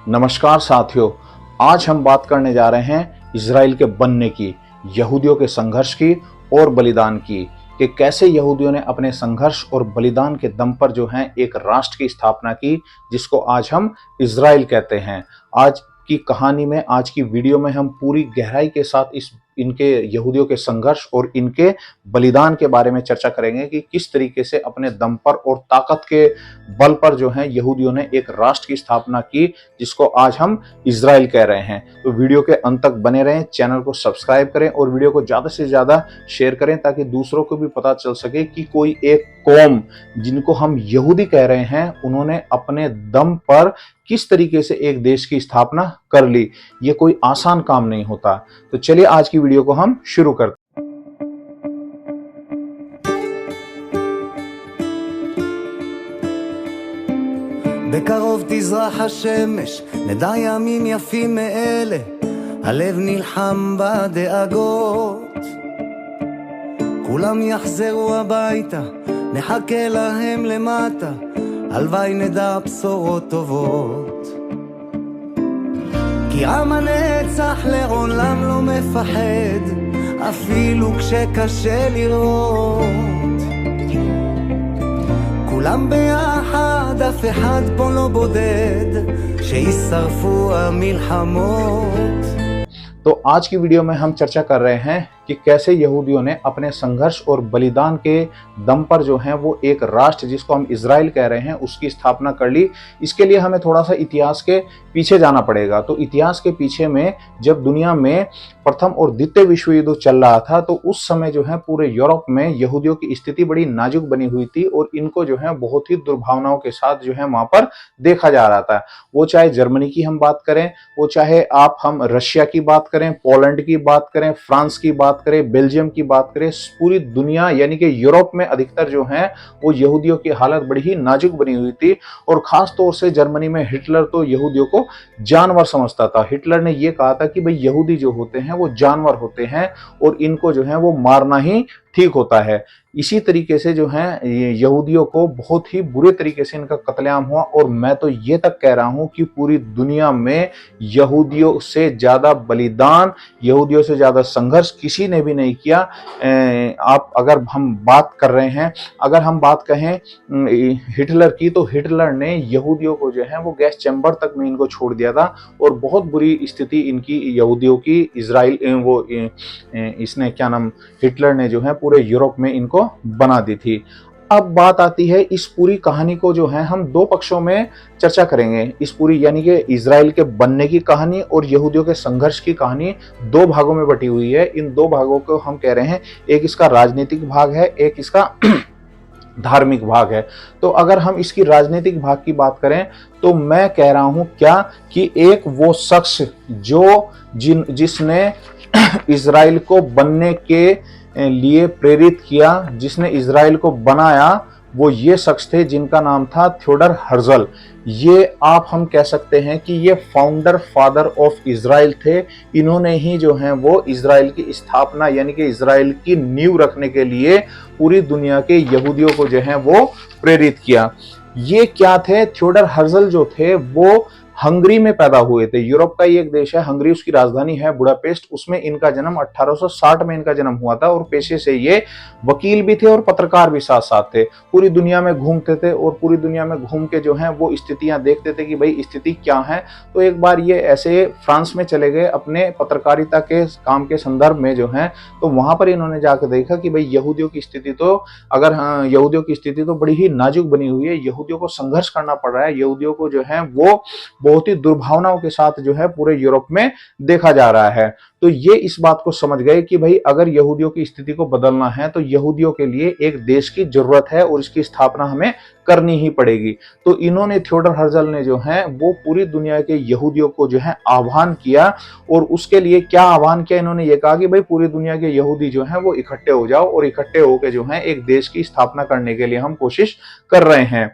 नमस्कार साथियों, आज हम बात करने जा रहे हैं इजराइल के बनने की, यहूदियों के संघर्ष की और बलिदान की, कि कैसे यहूदियों ने अपने संघर्ष और बलिदान के दम पर जो है एक राष्ट्र की स्थापना की, जिसको आज हम इजराइल कहते हैं। आज की कहानी में, आज की वीडियो में हम पूरी गहराई के साथ इनके यहूदियों के संघर्ष और इनके बलिदान के बारे में चर्चा करेंगे कि किस तरीके से अपने दम पर और ताकत के बल पर जो है यहूदियों ने एक राष्ट्र की स्थापना की, जिसको आज हम इजराइल कह रहे हैं। तो वीडियो के अंत तक बने रहें, चैनल को सब्सक्राइब करें और वीडियो को ज्यादा से ज्यादा शेयर करें, ताकि दूसरों को भी पता चल सके कि कोई एक कौम जिनको हम यहूदी कह रहे हैं, उन्होंने अपने दम पर किस तरीके से एक देश की स्थापना कर ली। ये कोई आसान काम नहीं होता। तो चलिए आज की वीडियो को हम शुरू करते हैं। בקרוב תזרח השמש, נדע ימים יפים מאלה, הלב נלחם בדאגות. כולם יחזרו הביתה, נחכה להם למטה, הלוואי נדע בשורות טובות. כי עם הנצח לעולם לא מפחד, אפילו כשקשה לראות. כולם ביחד, אף אחד פה לא בודד, שישרפו המלחמות. तो आज की वीडियो में हम चर्चा कर रहे हैं कि कैसे यहूदियों ने अपने संघर्ष और बलिदान के दम पर जो है वो एक राष्ट्र, जिसको हम इजराइल कह रहे हैं, उसकी स्थापना कर ली। इसके लिए हमें थोड़ा सा इतिहास के पीछे जाना पड़ेगा। तो इतिहास के पीछे में जब दुनिया में प्रथम और द्वितीय विश्व युद्ध चल रहा था, तो उस समय जो है पूरे यूरोप में यहूदियों की स्थिति बड़ी नाजुक बनी हुई थी और इनको जो है बहुत ही दुर्भावनाओं के साथ जो है वहां पर देखा जा रहा था। वो चाहे जर्मनी की हम बात करें, वो चाहे हम रशिया की बात करें, पोलैंड की बात करें, फ्रांस की बात करें, बेल्जियम की बात करें, पूरी दुनिया यानी कि यूरोप में अधिकतर जो है वो यहूदियों की हालत बड़ी ही नाजुक बनी हुई थी। और खास तौर से जर्मनी में हिटलर तो यहूदियों को जानवर समझता था। हिटलर ने यह कहा था कि भाई यहूदी जो होते हैं वो जानवर होते हैं और इनको जो है वो मारना ही ठीक होता है। इसी तरीके से जो है यहूदियों को बहुत ही बुरे तरीके से इनका कत्लेआम हुआ। और मैं तो ये तक कह रहा हूं कि पूरी दुनिया में यहूदियों से ज्यादा बलिदान, यहूदियों से ज्यादा संघर्ष किसी ने भी नहीं किया। आप अगर हम बात कर रहे हैं, अगर हम बात कहें हिटलर की, तो हिटलर ने यहूदियों को जो है वो गैस चैम्बर तक में इनको छोड़ दिया था और बहुत बुरी स्थिति इनकी यहूदियों की इजराइल इसने क्या नाम हिटलर ने जो है पूरे यूरोप में इनको बना दी थी। अब बात आती है, इस पूरी कहानी को जो है हम दो पक्षों में चर्चा करेंगे। इस पूरी यानी कि इजराइल के बनने की कहानी और यहूदियों के संघर्ष की कहानी दो भागों में बटी हुई है। इन दो भागों को हम कह रहे हैं, एक इसका राजनीतिक भाग है, एक इसका धार्मिक भाग है। तो अगर हम इसकी राजनीतिक भाग की बात करें, तो मैं कह रहा हूं क्या कि एक वो शख्स जो जिसने इजराइल को बनने के लिए प्रेरित किया, जिसने इजराइल को बनाया, वो ये शख्स थे जिनका नाम था थियोडर हर्जल। ये हम कह सकते हैं कि ये फाउंडर फादर ऑफ इजराइल थे। इन्होंने ही जो है वो इजराइल की स्थापना यानी कि इजराइल की नींव रखने के लिए पूरी दुनिया के यहूदियों को जो है वो प्रेरित किया। ये क्या थे? थियोडर हर्जल जो थे वो हंगरी में पैदा हुए थे। यूरोप का ही एक देश है हंगरी, उसकी राजधानी है बुडापेस्ट। उसमें इनका जन्म 1860 में इनका जन्म हुआ था और पेशे से ये वकील भी थे और पत्रकार भी साथ साथ थे। पूरी दुनिया में घूमते थे और पूरी दुनिया में घूम के जो है वो स्थितियां देखते थे कि भाई स्थिति क्या है। तो एक बार ये ऐसे फ्रांस में चले गए अपने पत्रकारिता के काम के संदर्भ में जो है। तो वहां पर इन्होंने जाकर देखा कि भाई यहूदियों की स्थिति तो यहूदियों की स्थिति तो बड़ी ही नाजुक बनी हुई है, यहूदियों को संघर्ष करना पड़ रहा है, यहूदियों को जो है वो बहुत ही दुर्भावनाओं के साथ जो है पूरे यूरोप में देखा जा रहा है। तो ये इस बात को समझ गए कि भाई अगर यहूदियों की स्थिति को बदलना है तो यहूदियों के लिए एक देश की जरूरत है और इसकी स्थापना हमें करनी ही पड़ेगी। तो इन्होंने थियोडर हर्जल ने जो है वो पूरी दुनिया के यहूदियों को जो है आह्वान किया। और उसके लिए क्या आह्वान किया? इन्होंने ये कहा कि भाई पूरी दुनिया के यहूदी जो है वो इकट्ठे हो जाओ और इकट्ठे होकर जो है एक देश की स्थापना करने के लिए हम कोशिश कर रहे हैं।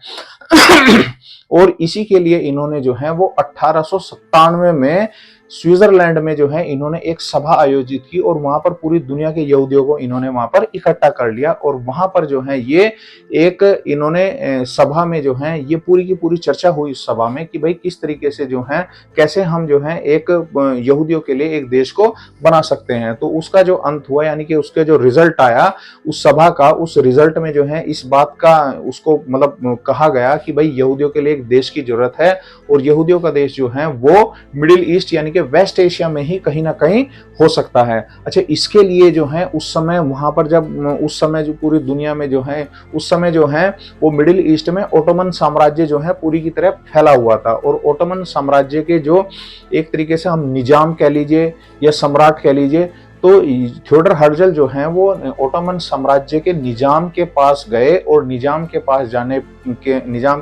और इसी के लिए इन्होंने जो है वो 1897 में स्विट्जरलैंड में जो है इन्होंने एक सभा आयोजित की और वहां पर पूरी दुनिया के यहूदियों को इन्होंने वहां पर इकट्ठा कर लिया और वहां पर जो है ये एक इन्होंने सभा में जो है ये पूरी की पूरी चर्चा हुई इस सभा में कि भाई किस तरीके से जो है कैसे हम जो है एक यहूदियों के लिए एक देश को बना सकते हैं। तो उसका जो अंत हुआ यानी कि उसके जो रिजल्ट आया उस सभा का, उस रिजल्ट में जो है इस बात का उसको मतलब कहा गया कि भाई यहूदियों के लिए एक देश की जरूरत है और यहूदियों का देश जो है वो मिडिल ईस्ट यानी कि वेस्ट एशिया में ही कहीं ना कहीं हो सकता है। अच्छा, इसके लिए जो है उस समय वहां पर जब उस समय जो पूरी दुनिया में जो है उस समय जो है वो मिडिल ईस्ट में ओटोमन साम्राज्य जो है पूरी की तरह फैला हुआ था और ओटोमन साम्राज्य के जो एक तरीके से हम निजाम कह लीजिए या सम्राट कह लीजिए, तो थियोडर हर्जल जो है वो ओटोमन साम्राज्य के निजाम के पास गए और निजाम के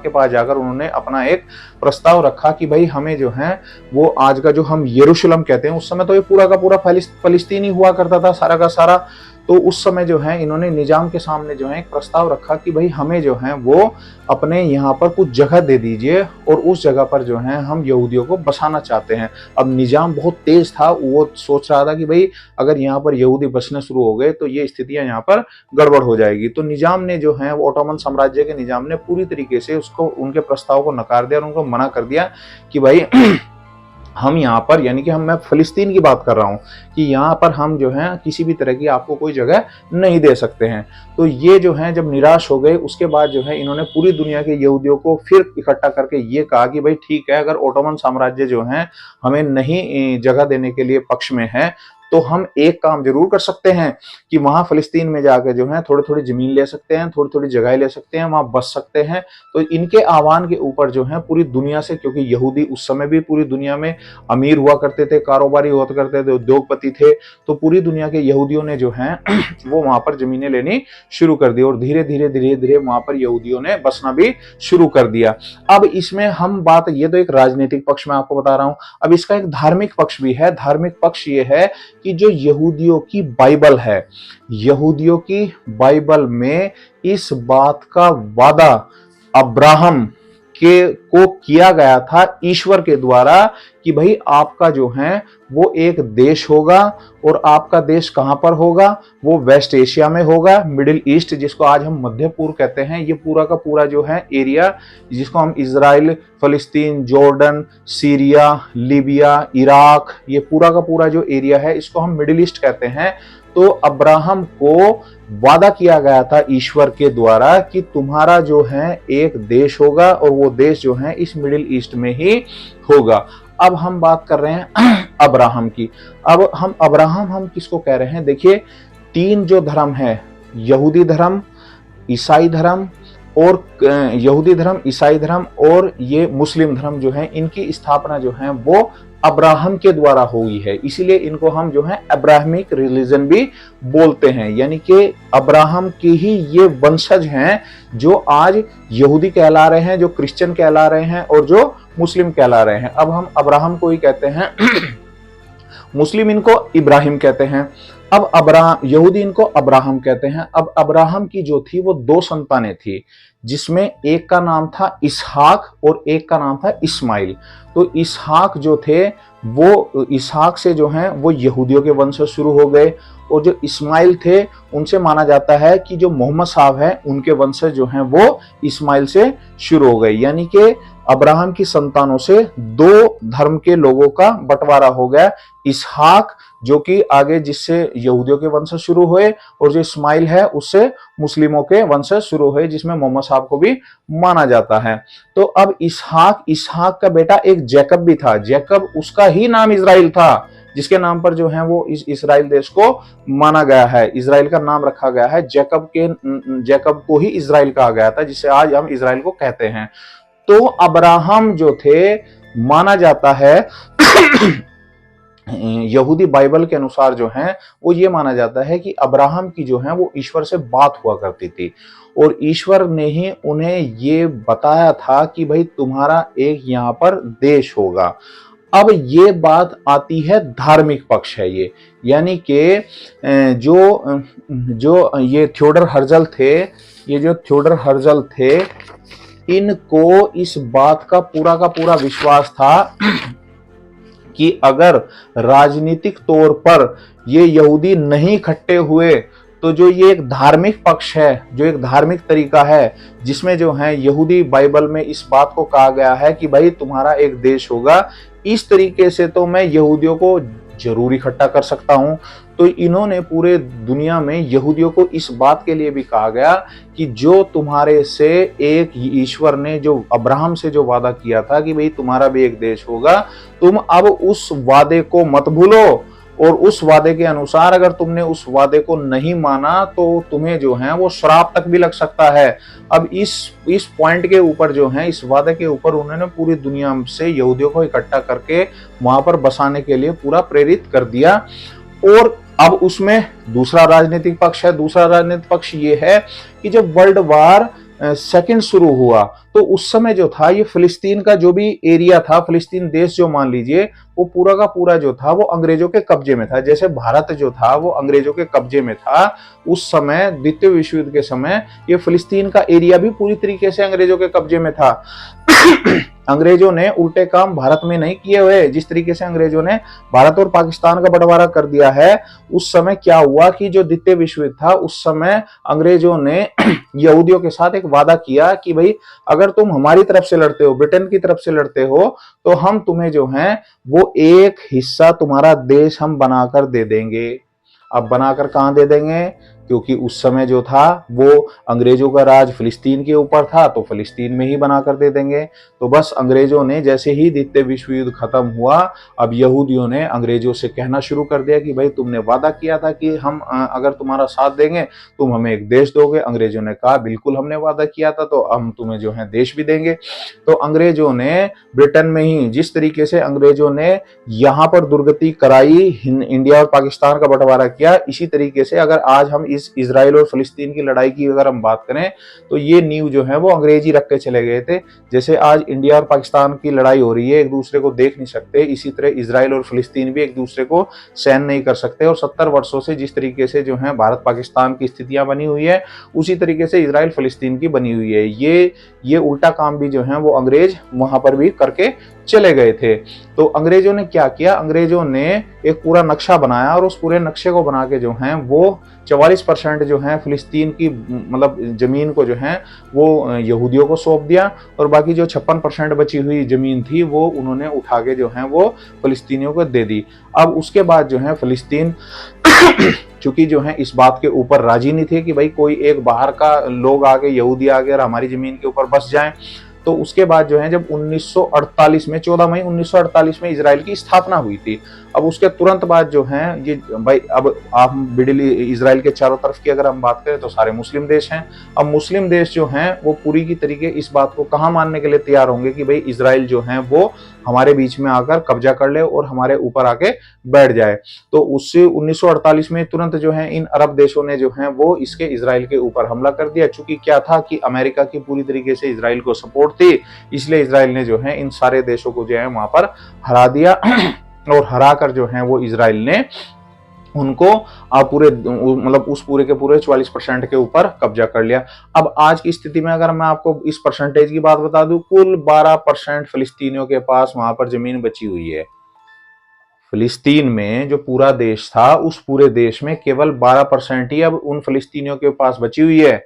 पास जाकर उन्होंने अपना एक प्रस्ताव रखा कि भाई हमें जो है वो आज का जो हम यरूशलेम कहते हैं, उस समय तो ये पूरा का पूरा फलस्तीन ही हुआ करता था सारा का सारा। तो उस समय जो है इन्होंने निजाम के सामने जो है एक प्रस्ताव रखा कि भाई हमें जो है वो अपने यहाँ पर कुछ जगह दे दीजिए और उस जगह पर जो है हम यहूदियों को बसाना चाहते हैं। अब निजाम बहुत तेज था, वो सोच रहा था कि भाई अगर यहाँ पर यहूदी बसने शुरू हो गए तो ये स्थितियां यहाँ पर गड़बड़ हो जाएगी। तो निजाम ने जो है ओटोमन साम्राज्य के निजाम ने पूरी तरीके से उसको उनके प्रस्ताव को नकार दिया और उनको मना कर दिया कि भाई हम यहाँ पर यानी कि मैं फिलिस्तीन की बात कर रहा हूँ कि यहाँ पर हम जो है किसी भी तरह की आपको कोई जगह नहीं दे सकते हैं। तो ये जो है जब निराश हो गए उसके बाद जो है इन्होंने पूरी दुनिया के यहूदियों को फिर इकट्ठा करके ये कहा कि भाई ठीक है, अगर ओटोमन साम्राज्य जो है हमें नहीं जगह देने के लिए पक्ष में है तो हम एक काम जरूर कर सकते हैं कि वहां फिलिस्तीन में जाकर जो है थोड़ी थोड़ी जमीन ले सकते हैं, थोड़ी थोड़ी जगह ले सकते हैं, वहां बस सकते हैं। तो इनके आह्वान के ऊपर जो है पूरी दुनिया से, क्योंकि यहूदी उस समय भी पूरी दुनिया में अमीर हुआ करते थे, कारोबारी हुआ करते थे, उद्योगपति थे, तो पूरी दुनिया के यहूदियों ने जो है वो वहां पर जमीनें लेनी शुरू कर दी और धीरे धीरे वहां पर यहूदियों ने बसना भी शुरू कर दिया। अब इसमें हम बात, ये तो एक राजनीतिक पक्ष में आपको बता रहा हूं, अब इसका एक धार्मिक पक्ष भी है। धार्मिक पक्ष ये है कि जो यहूदियों की बाइबल है, यहूदियों की बाइबल में इस बात का वादा अब्राहम को किया गया था ईश्वर के द्वारा कि भाई आपका जो है वो एक देश होगा और आपका देश कहां पर होगा, वो वेस्ट एशिया में होगा, मिडिल ईस्ट जिसको आज हम मध्य पूर्व कहते हैं। ये पूरा का पूरा जो है एरिया जिसको हम इजराइल, फलस्तीन, जॉर्डन, सीरिया, लीबिया, इराक, ये पूरा का पूरा जो एरिया है इसको हम मिडिल ईस्ट कहते हैं। तो अब्राहम को वादा किया गया था ईश्वर के द्वारा कि तुम्हारा जो है एक देश होगा और वो देश जो है इस मिडिल ईस्ट में ही होगा। अब हम बात कर रहे हैं अब्राहम की। अब हम किसको कह रहे हैं? देखिए, तीन जो धर्म है, यहूदी धर्म, ईसाई धर्म और ईसाई धर्म और ये मुस्लिम धर्म जो है, इनकी स्थापना जो है वो अब्राहम के द्वारा हुई है। इसीलिए इनको हम जो है अब्राहमिक रिलीजन भी बोलते हैं, यानी कि अब्राहम के ही ये वंशज हैं जो आज यहूदी कहला रहे हैं, जो क्रिश्चियन कहला रहे हैं और जो मुस्लिम कहला रहे हैं। अब हम अब्राहम को ही कहते हैं मुस्लिम इनको इब्राहिम कहते हैं। अब यहूदी इनको अब्राहम कहते हैं। अब अब्राहम की जो थी वो दो संतानें थी, जिसमें एक का नाम था इसहाक और एक का नाम था इस्माइल। तो इसहाक जो थे वो, इसहाक से जो है वो यहूदियों के वंश शुरू हो गए और जो इस्माइल थे उनसे माना जाता है कि जो मोहम्मद साहब हैं उनके वंश जो हैं वो इस्माइल से शुरू हो गए। यानी कि अब्राहम की संतानों से दो धर्म के लोगों का बंटवारा हो गया। इसहाक जो कि आगे जिससे यहूदियों के वंश शुरू हुए और जो इस्माइल है उससे मुस्लिमों के वंश शुरू हुए, जिसमें मोहम्मद साहब को भी माना जाता है। तो अब इसहाक का बेटा एक जैकब भी था। जैकब उसका ही नाम इजराइल था, जिसके नाम पर जो है वो इस इजराइल देश को माना गया है। इजराइल का नाम रखा गया है। जैकब को ही इजराइल कहा गया था, जिसे आज हम इजराइल को कहते हैं। तो अब्राहम जो थे, माना जाता है यहूदी बाइबल के अनुसार जो है वो ये माना जाता है कि अब्राहम की जो है वो ईश्वर से बात हुआ करती थी और ईश्वर ने ही उन्हें ये बताया था कि भाई तुम्हारा एक यहाँ पर देश होगा। अब ये बात आती है धार्मिक पक्ष है ये, यानी कि जो ये थियोडर हर्जल थे, ये जो थियोडर हर्जल थे, इनको इस बात का पूरा विश्वास था कि अगर राजनीतिक तौर पर ये यहूदी नहीं इकट्ठे हुए तो जो ये एक धार्मिक पक्ष है, जो एक धार्मिक तरीका है जिसमें जो है यहूदी बाइबल में इस बात को कहा गया है कि भाई तुम्हारा एक देश होगा, इस तरीके से तो मैं यहूदियों को जरूर इकट्ठा कर सकता हूं। तो इन्होंने पूरे दुनिया में यहूदियों को इस बात के लिए भी कहा गया कि जो तुम्हारे से एक ईश्वर ने जो अब्राहम से जो वादा किया था कि भाई तुम्हारा भी एक देश होगा, तुम अब उस वादे को मत भूलो, और उस वादे के अनुसार अगर तुमने उस वादे को नहीं माना तो तुम्हें जो है वो श्राप तक भी लग सकता है। अब इस पॉइंट के ऊपर जो है, इस वादे के ऊपर उन्होंने पूरी दुनिया से यहूदियों को इकट्ठा करके वहां पर बसाने के लिए पूरा प्रेरित कर दिया। और अब उसमें दूसरा राजनीतिक पक्ष है। दूसरा राजनीतिक पक्ष ये है कि जब वर्ल्ड वार सेकंड शुरू हुआ तो उस समय जो था ये फिलिस्तीन का जो भी एरिया था, फिलिस्तीन देश जो मान लीजिए, वो पूरा का पूरा जो था वो अंग्रेजों के कब्जे में था। जैसे भारत जो था वो अंग्रेजों के कब्जे में था उस समय, द्वितीय विश्व युद्ध के समय ये फिलिस्तीन का एरिया भी पूरी तरीके से अंग्रेजों के कब्जे में था। अंग्रेजों ने उल्टे काम भारत में नहीं किए हुए। जिस तरीके से अंग्रेजों ने भारत और पाकिस्तान का बंटवारा कर दिया है, उस समय क्या हुआ कि जो द्वितीय विश्व युद्ध था उस समय अंग्रेजों ने यहूदियों के साथ एक वादा किया कि भाई अगर तुम हमारी तरफ से लड़ते हो, ब्रिटेन की तरफ से लड़ते हो, तो हम तुम्हें जो है वो एक हिस्सा तुम्हारा देश हम बनाकर दे देंगे। अब बनाकर कहां दे देंगे, क्योंकि उस समय जो था वो अंग्रेजों का राज फिलिस्तीन के ऊपर था, तो फिलिस्तीन में ही बनाकर दे देंगे। तो बस अंग्रेजों ने जैसे ही द्वितीय विश्व युद्ध खत्म हुआ, अब यहूदियों ने अंग्रेजों से कहना शुरू कर दिया कि भाई तुमने वादा किया था कि हम अगर तुम्हारा साथ देंगे तुम हमें एक देश दोगे। अंग्रेजों ने कहा बिल्कुल हमने वादा किया था, तो हम तुम्हें जो है देश भी देंगे। तो अंग्रेजों ने ब्रिटेन में ही जिस तरीके से अंग्रेजों ने यहाँ पर दुर्गति कराई, इंडिया और पाकिस्तान का बंटवारा किया, इसी तरीके से अगर आज हम इस इजराइल और फिलिस्तीन की लड़ाई की अगर हम बात करें तो ये नींव जो है वो अंग्रेज ही रख के चले गए थे। जैसे आज इंडिया और पाकिस्तान की लड़ाई हो रही है, एक दूसरे को देख नहीं सकते, इसी तरह इजराइल और फिलिस्तीन भी एक दूसरे को सहन नहीं कर सकते। और 70 वर्षों से जिस तरीके से जो है भारत पाकिस्तान की स्थितियां बनी हुई है, उसी तरीके से इजराइल फिलिस्तीन की बनी हुई है। ये उल्टा काम भी जो है वो अंग्रेज वहां पर भी करके चले गए थे। तो अंग्रेजों ने क्या किया, अंग्रेजों ने एक पूरा नक्शा बनाया और उस पूरे नक्शे को बना के जो है वो 44% जो है फिलिस्तीन की मतलब जमीन को जो है वो यहूदियों को सौंप दिया, और बाकी जो 56% बची हुई जमीन थी वो उन्होंने उठा के जो है वो फिलिस्तीनियों को दे दी। अब उसके बाद जो है फिलिस्तीन चूंकि जो है इस बात के ऊपर राजी नहीं थे कि भाई कोई एक बाहर का लोग आके, यहूदी आके और हमारी जमीन के ऊपर बस जाएं, तो उसके बाद जो है जब 1948 में 14 मई 1948 में इजराइल की स्थापना हुई थी, अब उसके तुरंत बाद जो है ये भाई, अब आप मिडिल इजराइल के चारों तरफ की अगर हम बात करें तो सारे मुस्लिम देश हैं। अब मुस्लिम देश जो हैं वो पूरी की तरीके इस बात को कहाँ मानने के लिए तैयार होंगे कि भाई इजराइल जो है वो हमारे बीच में आकर कब्जा कर ले और हमारे ऊपर आके बैठ जाए। तो उससे 1948 में तुरंत जो है इन अरब देशों ने जो है वो इसके इजराइल के ऊपर हमला कर दिया। चूंकि क्या था कि अमेरिका की पूरी तरीके से इजराइल को सपोर्ट थी, इसलिए इजराइल ने जो है इन सारे देशों को जो है वहां पर हरा दिया और हरा कर जो है वो इजराइल ने उनको पूरे मतलब उस पूरे के पूरे 44% के ऊपर कब्जा कर लिया। अब आज की स्थिति में अगर मैं आपको इस परसेंटेज की बात बता दूं, कुल 12% फिलिस्तीनियों के पास वहां पर जमीन बची हुई है। फिलिस्तीन में जो पूरा देश था उस पूरे देश में केवल 12% ही अब उन फिलिस्तीनियों के पास बची हुई है।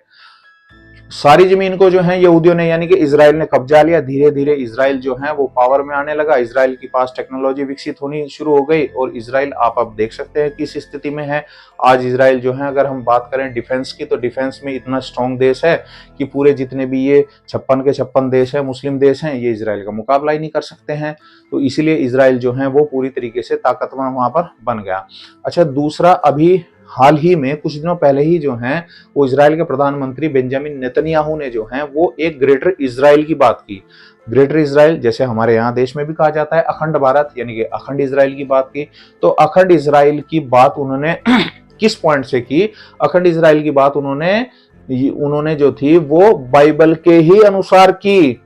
सारी जमीन को जो है यहूदियों ने यानी कि इजराइल ने कब्जा लिया। धीरे धीरे इजराइल जो है वो पावर में आने लगा, इजराइल के पास टेक्नोलॉजी विकसित होनी शुरू हो गई और इजराइल आप अब देख सकते हैं किस स्थिति में है। आज इजराइल जो है अगर हम बात करें डिफेंस की, तो डिफेंस में इतना स्ट्रॉन्ग देश है कि पूरे जितने भी ये 56 के 56 देश है, मुस्लिम देश हैं, ये इजराइल का मुकाबला ही नहीं कर सकते हैं। तो इसीलिए इजराइल जो है वो पूरी तरीके से ताकतवर वहां पर बन गया। अच्छा, दूसरा, अभी हाल ही में कुछ दिनों पहले ही जो है वो इजराइल के प्रधानमंत्री बेंजामिन नेतन्याहू ने जो है वो एक ग्रेटर इजराइल की बात की। ग्रेटर इजराइल जैसे हमारे यहाँ देश में भी कहा जाता है अखंड भारत, यानी कि अखंड इजराइल की बात की। तो अखंड इजराइल की बात उन्होंने किस पॉइंट से की? अखंड इजराइल की बात उन्होंने जो थी वो बाइबल के ही अनुसार की।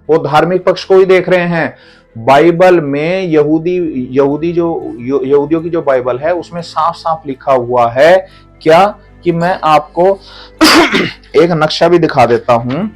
वो धार्मिक पक्ष को ही देख रहे हैं। बाइबल में यहूदियों की जो बाइबल है उसमें साफ साफ लिखा हुआ है क्या, कि मैं आपको एक नक्शा भी दिखा देता हूं।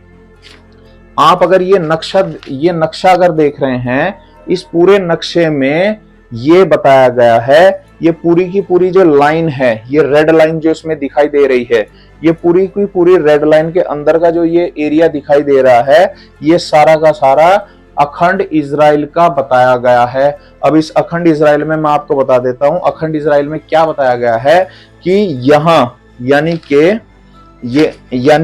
आप अगर ये नक्शा अगर देख रहे हैं, इस पूरे नक्शे में ये बताया गया है। ये पूरी की पूरी जो लाइन है, ये रेड लाइन जो इसमें दिखाई दे रही है, ये पूरी की पूरी रेड लाइन के अंदर का जो ये एरिया दिखाई दे रहा है, ये सारा का सारा अखंड इजराइल का बताया गया है। अब इस अखंड इजराइल में मैं आपको बता देता हूं, अखंड इजराइल में क्या बताया गया है कि यहां यानी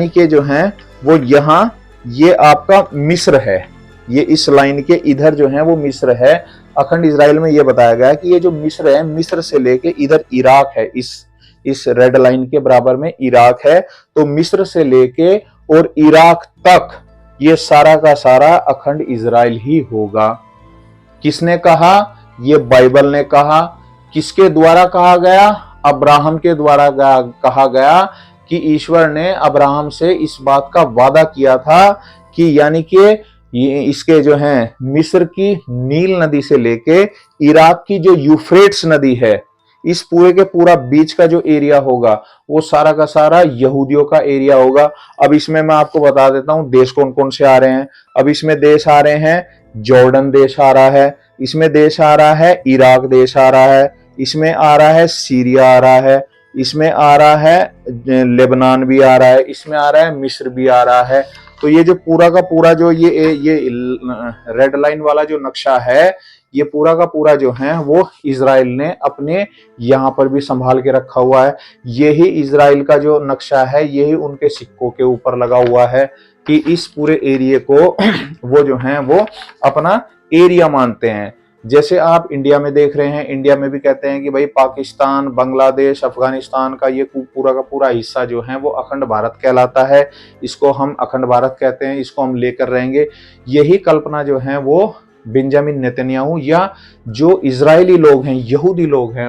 के जो है वो यहां ये आपका मिस्र है, ये इस लाइन के इधर जो है वो मिस्र है। अखंड इजराइल में ये बताया गया है कि ये जो मिस्र है, मिस्र से लेके इधर इराक है, इस रेड लाइन के बराबर में इराक है। तो मिस्र से लेके और इराक तक ये सारा का सारा अखंड इजराइल ही होगा। किसने कहा? ये बाइबल ने कहा। किसके द्वारा कहा गया? अब्राहम के द्वारा कहा गया कि ईश्वर ने अब्राहम से इस बात का वादा किया था कि यानी कि ये इसके जो है मिस्र की नील नदी से लेके इराक की जो यूफ्रेट्स नदी है, इस पूरे के पूरा बीच का जो एरिया होगा वो सारा का सारा यहूदियों का एरिया होगा। अब इसमें मैं आपको बता देता हूं देश कौन कौन से आ रहे हैं। अब इसमें देश आ रहे हैं, जॉर्डन देश आ रहा है, इसमें देश आ रहा है, इराक देश आ रहा है, इसमें आ रहा है सीरिया आ रहा है, इसमें आ रहा है लेबनान भी आ रहा है, इसमें आ रहा है मिस्र भी आ रहा है। तो ये जो पूरा का पूरा जो ये रेड लाइन वाला जो नक्शा है, ये पूरा का पूरा जो है वो इजराइल ने अपने यहाँ पर भी संभाल के रखा हुआ है। यही इजराइल का जो नक्शा है, यही उनके सिक्कों के ऊपर लगा हुआ है कि इस पूरे एरिया को वो जो है वो अपना एरिया मानते हैं। जैसे आप इंडिया में देख रहे हैं, इंडिया में भी कहते हैं कि भाई पाकिस्तान, बांग्लादेश, अफगानिस्तान का ये पूरा का पूरा हिस्सा जो है वो अखंड भारत कहलाता है। इसको हम अखंड भारत कहते हैं, इसको हम लेकर रहेंगे। यही कल्पना जो है वो बेंजामिन नेतन्याहू या जो इजरायली लोग हैं, यहूदी लोग हैं,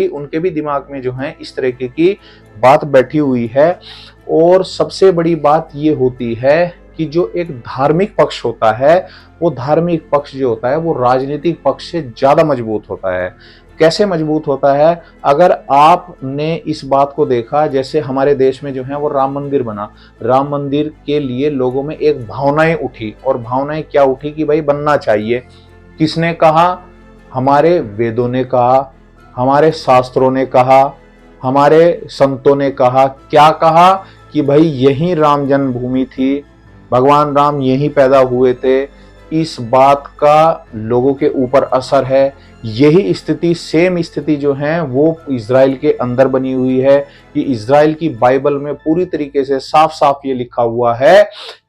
उनके भी दिमाग में जो है इस तरीके की बात बैठी हुई है। और सबसे बड़ी बात ये होती है कि जो एक धार्मिक पक्ष होता है, वो धार्मिक पक्ष जो होता है वो राजनीतिक पक्ष से ज्यादा मजबूत होता है। कैसे मजबूत होता है? अगर आपने इस बात को देखा, जैसे हमारे देश में जो है वो राम मंदिर बना, राम मंदिर के लिए लोगों में एक भावनाएं उठी, और भावनाएं क्या उठी कि भाई बनना चाहिए। किसने कहा? हमारे वेदों ने कहा, हमारे शास्त्रों ने कहा, हमारे संतों ने कहा। क्या कहा? कि भाई यही राम जन्मभूमि थी, भगवान राम यहीं पैदा हुए थे। इस बात का लोगों के ऊपर असर है। यही स्थिति, सेम स्थिति जो है वो इजराइल के अंदर बनी हुई है कि इजराइल की बाइबल में पूरी तरीके से साफ साफ ये लिखा हुआ है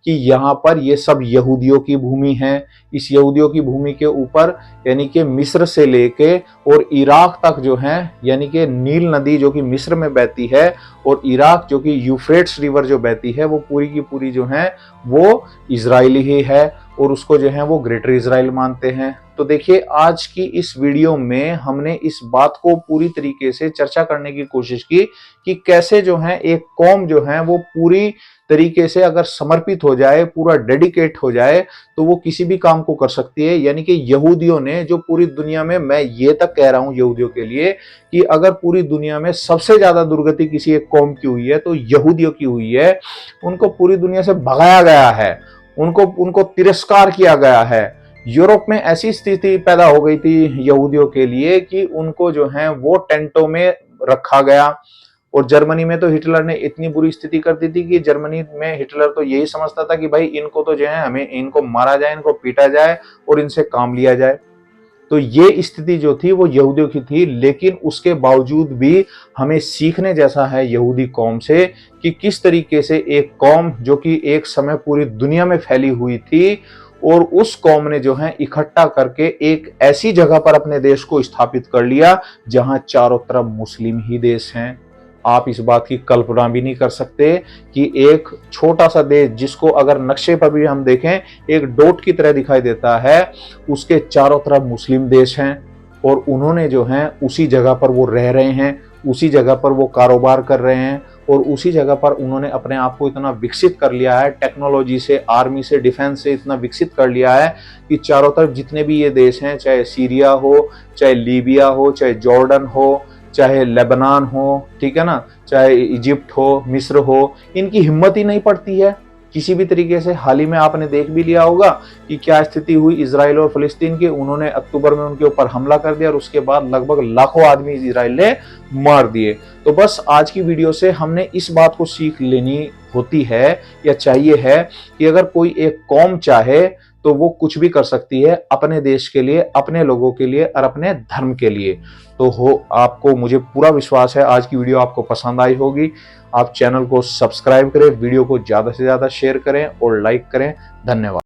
कि यहाँ पर ये सब यहूदियों की भूमि है। इस यहूदियों की भूमि के ऊपर यानी कि मिस्र से लेके और इराक तक जो है, यानी कि नील नदी जो कि मिस्र में बहती है और इराक जो कि यूफ्रेट्स रिवर जो बहती है, वो पूरी की पूरी जो है वो इजरायली ही है और उसको जो है वो ग्रेटर इजराइल मानते हैं। तो देखिए, आज की इस वीडियो में हमने इस बात को पूरी तरीके से चर्चा करने की कोशिश की कि कैसे जो है एक कौम जो है वो पूरी तरीके से अगर समर्पित हो जाए, पूरा डेडिकेट हो जाए, तो वो किसी भी काम को कर सकती है। यानी कि यहूदियों ने जो पूरी दुनिया में, मैं ये तक कह रहा हूं यहूदियों के लिए कि अगर पूरी दुनिया में सबसे ज्यादा दुर्गति किसी एक कौम की हुई है तो यहूदियों की हुई है। उनको पूरी दुनिया से भगाया गया है, उनको तिरस्कार किया गया है। यूरोप में ऐसी स्थिति पैदा हो गई थी यहूदियों के लिए कि उनको जो है वो टेंटों में रखा गया। और जर्मनी में तो हिटलर ने इतनी बुरी स्थिति कर दी थी कि जर्मनी में हिटलर तो यही समझता था कि भाई इनको तो जो है हमें इनको मारा जाए, इनको पीटा जाए और इनसे काम लिया जाए। तो ये स्थिति जो थी वो यहूदियों की थी। लेकिन उसके बावजूद भी हमें सीखने जैसा है यहूदी कौम से कि किस तरीके से एक कौम जो कि एक समय पूरी दुनिया में फैली हुई थी, और उस कौम ने जो है इकट्ठा करके एक ऐसी जगह पर अपने देश को स्थापित कर लिया जहां चारों तरफ मुस्लिम ही देश हैं। आप इस बात की कल्पना भी नहीं कर सकते कि एक छोटा सा देश जिसको अगर नक्शे पर भी हम देखें एक डॉट की तरह दिखाई देता है, उसके चारों तरफ मुस्लिम देश हैं और उन्होंने जो है उसी जगह पर वो रह रहे हैं, उसी जगह पर वो कारोबार कर रहे हैं और उसी जगह पर उन्होंने अपने आप को इतना विकसित कर लिया है, टेक्नोलॉजी से, आर्मी से, डिफेंस से इतना विकसित कर लिया है कि चारों तरफ जितने भी ये देश हैं, चाहे सीरिया हो, चाहे लीबिया हो, चाहे जॉर्डन हो, चाहे लेबनान हो, ठीक है ना, चाहे इजिप्ट हो, मिस्र हो, इनकी हिम्मत ही नहीं पड़ती है किसी भी तरीके से हाल ही में आपने देख भी लिया होगा कि क्या स्थिति हुई इजराइल और फिलिस्तीन की। उन्होंने अक्टूबर में उनके ऊपर हमला कर दिया और उसके बाद लगभग लाखों आदमी इजराइल ने मार दिए। तो बस आज की वीडियो से हमने इस बात को सीख लेनी होती है या चाहिए है कि अगर कोई एक कौम चाहे तो वो कुछ भी कर सकती है अपने देश के लिए, अपने लोगों के लिए और अपने धर्म के लिए। तो आपको, मुझे पूरा विश्वास है आज की वीडियो आपको पसंद आई होगी। आप चैनल को सब्सक्राइब करें, वीडियो को ज्यादा से ज्यादा शेयर करें और लाइक करें। धन्यवाद।